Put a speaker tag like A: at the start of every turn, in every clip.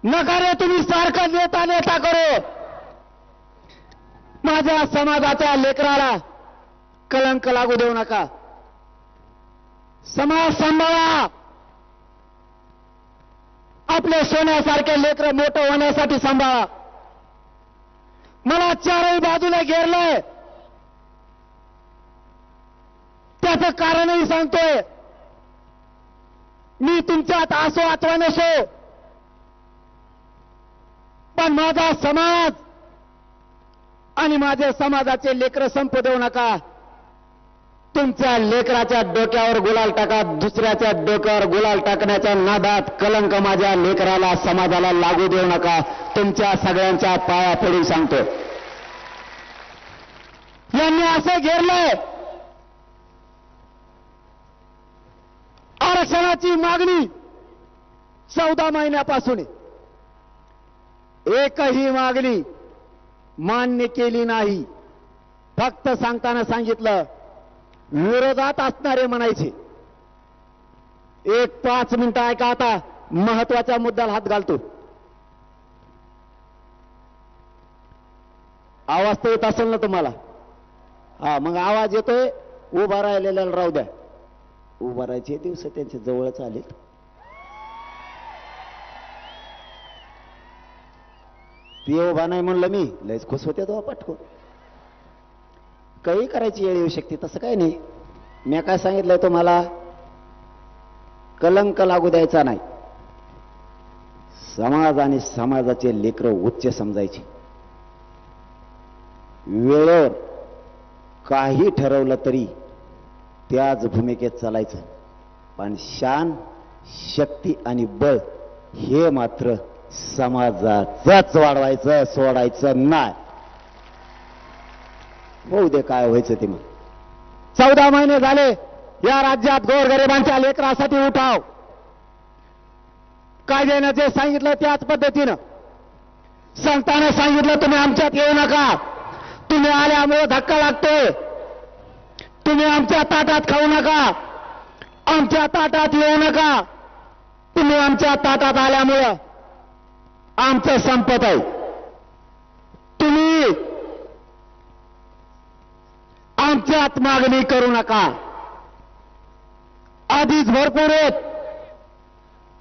A: नका रे तुम्ही सारखं नेता नेता करू. माझ्या समाजाच्या लेकराला कलंक लागू देऊ नका. समाज सांभाळा. आपले सोन्यासारखे लेकरं मोठं होण्यासाठी सांभाळा. मला चारही बाजूला घेरलंय, त्याचं कारणही सांगतोय. मी तुमच्यात असो अथवा नसो, पण माझा समाज आणि माझ्या समाजाचे लेकरं संपू देऊ नका. तुमच्या लेकराच्या डोक्यावर गुलाल टाका. दुसऱ्याच्या डोक्यावर गुलाल टाकण्याच्या नादात कलंक माझ्या लेकराला समाजाला लागू देऊ नका. तुमच्या सगळ्यांच्या पाया पडून सांगतो. यांनी असं घेरलंय, आरक्षणाची मागणी 14 महिन्यापासून एकही मागणी मान्य केली नाही. फक्त सांगताना सांगितलं विरोधात असणारे म्हणायचे. 5 मिनिटं ऐका, आता महत्वाच्या मुद्द्याला हात घालतो. आवाज तर येत असेल ना तुम्हाला? हा, मग आवाज येतोय. उभा राहिलेल्याला राहू द्या. उभा राहायचे दिवस त्यांच्या जवळच आले. ते उभा नाही म्हणलं मी, लयच खुश होते तो पटकून. काही करायची वेळ येऊ शकते, तसं काही नाही. मी काय सांगितलंय तुम्हाला, कलंक लागू द्यायचा नाही. समाज आणि समाजाचे लेकरं उच्च समजायचे. वेळेवर काही ठरवलं तरी त्याच भूमिकेत चालायचं. पण शान, शक्ती आणि बळ हे मात्र समाजाचंच वाढवायचं, सोडायचं नाही. होऊ दे काय व्हायचं ते. मग 14 महिने झाले या राज्यात गोरगरिबांच्या लेकरासाठी उठाव. कायद्यानं जे सांगितलं त्याच पद्धतीनं सांगताना सांगितलं तुम्ही आमच्यात येऊ नका. तुम्ही आल्यामुळे धक्का लागतोय. तुम्ही आमच्या ताटात खाऊ नका. आमच्या ताटात येऊ नका. तुम्ही आमच्या ताटात आल्यामुळं आमचं संपत आहे. तुम्ही आमच्यात मागणी करू नका. आधीच भरपूर आहेत.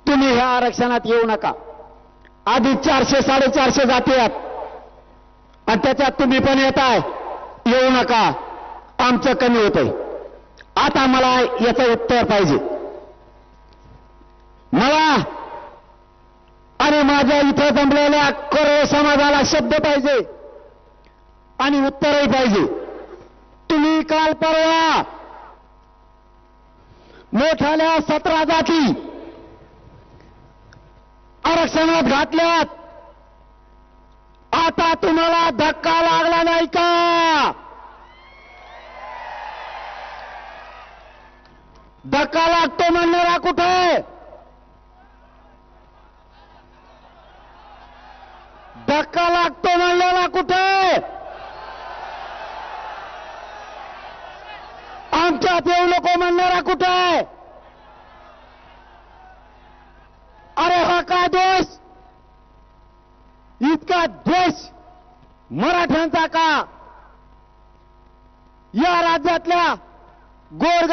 A: तुम्ही ह्या आरक्षणात येऊ नका. आधी 400 450 जाती आहेत आणि त्याच्यात तुम्ही पण येताय. येऊ नका. आमचं कमी होतंय. आता मला याचं उत्तर पाहिजे. मला आणि माझ्या इथं जमलेल्या करोडो समाजाला शब्द पाहिजे आणि उत्तरही पाहिजे. तुम्ही काल परवा मोठ्याल्या 17 जाती आरक्षणात घातल्यात. आता तुम्हाला धक्का लागला नाही का? धक्का लागतो म्हणणारा कुठे? धक्का लागतो म्हणलेला कुठे? आमच्यात येऊ नको म्हणणारा कुठे? अरे हा काय दोष? इतका द्वेष मराठ्यांचा का? या राज्यातल्या गोरगरीब